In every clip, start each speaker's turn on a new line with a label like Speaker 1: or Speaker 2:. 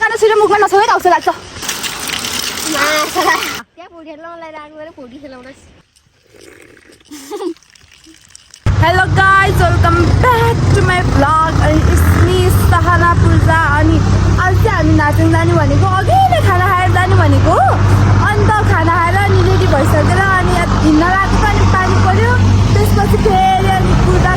Speaker 1: खाना छिटो मुखमा नछोए आउँछ लाग्छ hello guys welcome back to my vlog अनि इट्स मी सहाना पूजा अनि आज चाहिँ हामी नाचङ जाने भनेको अघि नै खाना खाएर जाने भनेको अन्त खाना खाएर अनि रेडी भइसकेर अनि हिँड्न लागेको अनि पानी पऱ्यो त्यसपछि फेरि अनि कुदा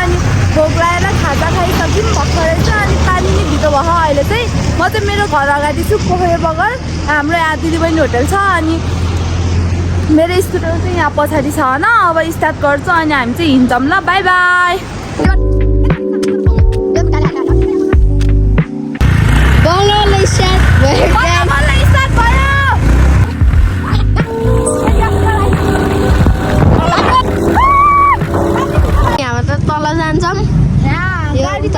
Speaker 1: अनि भोक लगाएर खाजा खाइसक्यौँ भर्खरै चाहिँ अनि पानी नै भित्र भयो अहिले चाहिँ म चाहिँ मेरो घर अगाडि छु पोखरे बगर हाम्रो यहाँ दिदीबहिनी होटल छ अनि मेरो स्कुटर चाहिँ यहाँ पछाडि छ होइन अब स्टार्ट गर्छु अनि हामी चाहिँ हिँड्छौँ ल बाई बाई
Speaker 2: यहाँ त तल जान्छौँ गाडी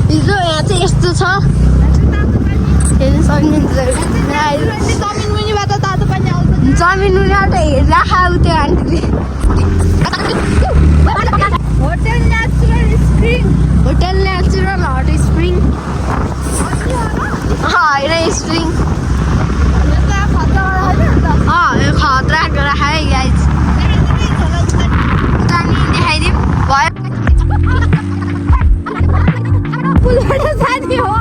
Speaker 2: हिजो यहाँ चाहिँ यस्तो छ जमिन मुनिबाट हेर्दा खाऊ त्यो आन्टीले
Speaker 1: होटल नेचुरल हट स्प्रिङ
Speaker 2: होइन स्प्रिङ खतरा खाए गाइज देखाइदिउँ भयो
Speaker 1: साथी हो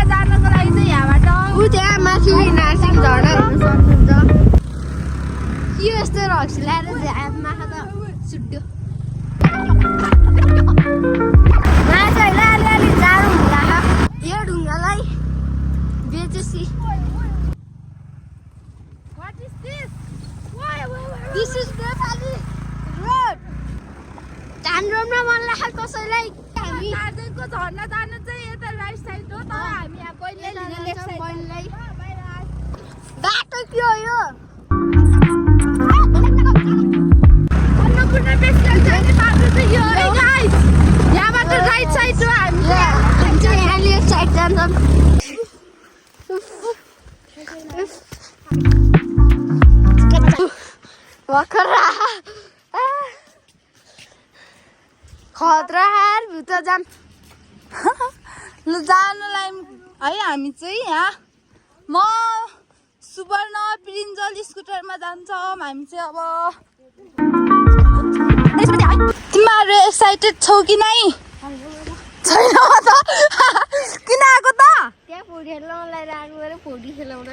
Speaker 1: जानको लागि चाहिँ यहाँबाट
Speaker 2: ऊ त्यहाँ माथि नार्सिङ झर्ना हेर्नु सक्नुहुन्छ के यस्तो रक्सी ल्याएर माखा त सुट्यो माछा अलिअलि जाडो हुँदा यो ढुङ्गालाई बेचेसी This is Nepali road. जान्ड्रोम न मन लाग्छ कसैलाई हामी
Speaker 1: दार्जिलिङको झर्ना जानु चाहिँ यता राइट साइड हो तर हामी यहाँ पहिले लेफ्ट साइड
Speaker 2: बाटो के हो यो
Speaker 1: अन्नपूर्ण बेस्टल जाने बाटो चाहिँ यो है गाइस यहाँबाट राइट साइड हो हामी
Speaker 2: चाहिँ यहाँ लेफ्ट साइड जान्छौँ खतरा भित्र जाम
Speaker 1: ल जानुलाई है हामी चाहिँ यहाँ म सुवर्ण प्रिन्जल स्कुटरमा जान्छौँ हामी चाहिँ अब तिमीहरू एक्साइटेड छौ कि नै छैन त किन आएको त
Speaker 2: त्यहाँ फोडी खेल्नलाई राख्नु फोडी खेलाउनु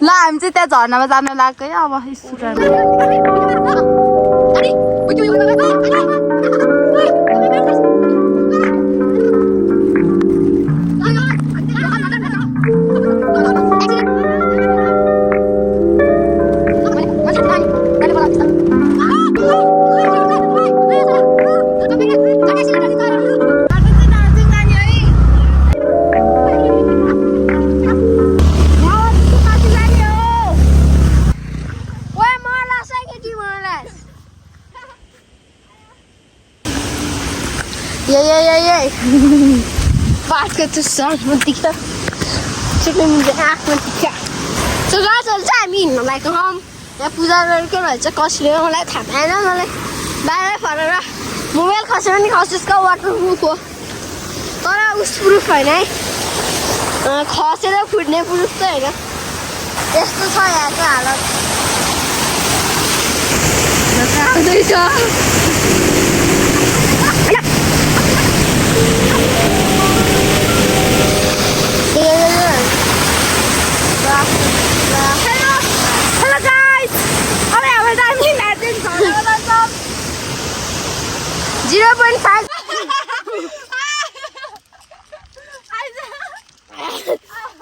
Speaker 1: ल हामी चाहिँ त्यहाँ झर्नामा जान लाग्यो है अब स्कुटरमा
Speaker 2: Basket to start with the chicken in the half with the cat. So guys, all time in like a home. I put out a girl, it's a costly like time. I don't know, like by for a mobile concerning houses go waterproof. Or I was proof, I know. Cost it up with never stay. Just to try at that. Look how they go.
Speaker 1: Hello guys! अब यहाँबाट हामी नाच्दिङ झर्नामा जान्छौँ
Speaker 2: 0.5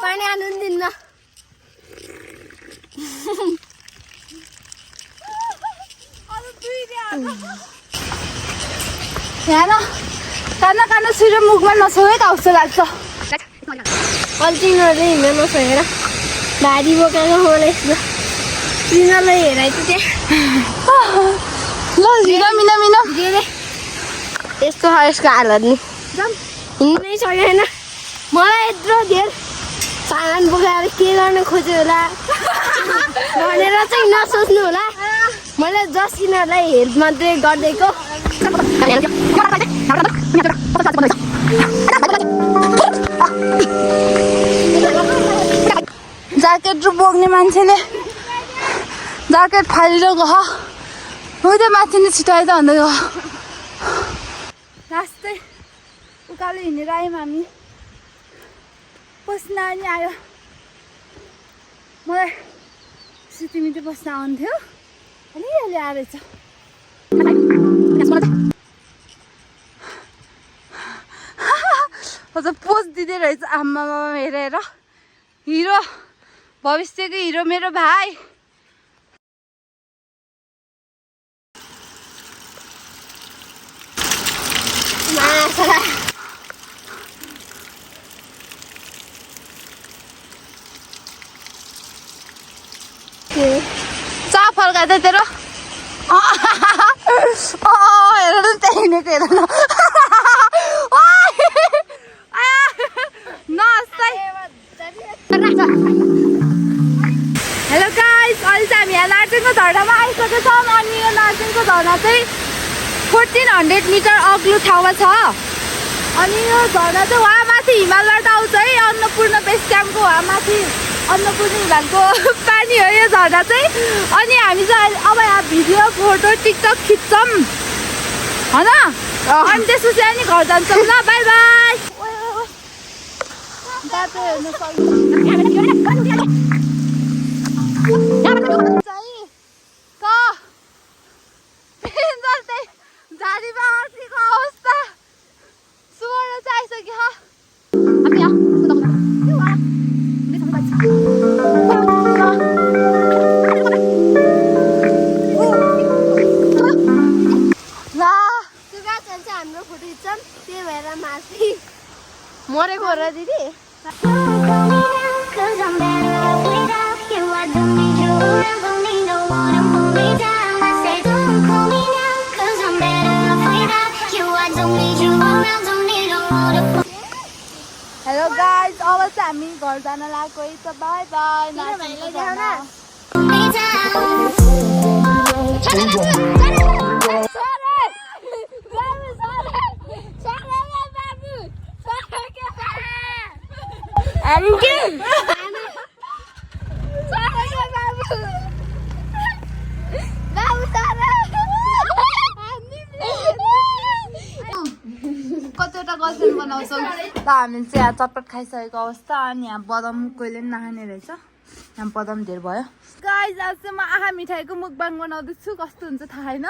Speaker 2: पानी आउनु दिन्न
Speaker 1: यहाँ खाना छिटो मुखमा नछोए आउँछ लाग्छ
Speaker 2: कल्टिनरले हिँड्न नसकेर भारी बोकेर मलाई तिनीहरूलाई हेराइ त त्यहाँ
Speaker 1: ल
Speaker 2: यस्तो छ यसको हालत नि हिँड्नै सकेन मलाई यत्रो धेर सामान बोकाएर के गर्न खोज्यो होला भनेर चाहिँ नसोच्नु होला मैले जस्ट यिनीहरूलाई हेल्प मात्रै गरिदिएको
Speaker 1: ज्याकेट बोक्ने मान्छेले ज्याकेट फालिरहेको हो त्यो माथि नै छिटाइद भन्दै हो रास्तै उकालो हिँडेर आयौँ हामी पस्न नि आयो मलाई सिटीमिटी बस्न आउँथ्यो अलिअलि आएर छ पोज दिँदै रहेछ आमामा हेरेर हिरो भविष्यको हिरो मेरो भाइ चा फर्काँदै तेरो हेर न त्यहाँ हिँडेको हेर न हेलो गाइस अहिले चाहिँ हामी यहाँ नार्चेङको झरनामा आइसकेका छौँ अनि यो नार्चेङको झरना चाहिँ 1400 मिटर अग्लो ठाउँमा छ अनि यो झरना चाहिँ वहाँ माथि हिमालबाट आउँछ है अन्नपूर्ण बेस क्याम्पको वहाँ माथि अन्नपूर्ण हिमालको पानी हो यो झरना चाहिँ अनि हामी चाहिँ अब यहाँ भिडियो फोटो टिकटक खिच्छौँ होइन अनि त्यसपछि अनि घर जान्छौँ ल बाई बाई बाटो हेर्नु झाडीमा अड्केको अवस्था सुवर्ण चाहिँ आइसक्यो
Speaker 2: हाम्रो फोटो खिच्छौँ त्यही भएर माथि मरेको हो र दिदी
Speaker 1: हेलो गाइस अब चाहिँ हामी घर जान लागेको छ बाई बाई कतिवटा गर्लफ्रेन्ड बनाउँछौँ त हामी चाहिँ यहाँ चटपट खाइसकेको अवस्था अनि यहाँ बदाम कोहीले पनि नखाने रहेछ यहाँ बदाम धेर भयो गाइस आज चाहिँ म आहा मिठाईको मुखबाङ बनाउँदैछु कस्तो हुन्छ थाहा छैन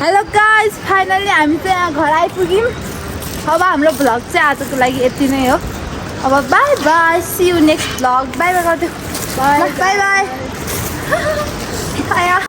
Speaker 1: हेलो गाइस फाइनली हामी चाहिँ यहाँ घर आइपुग्यौँ अब हाम्रो भ्लग चाहिँ आजको लागि यति नै हो अब bye bye see you next vlog bye bye गरिदियो बाई बाई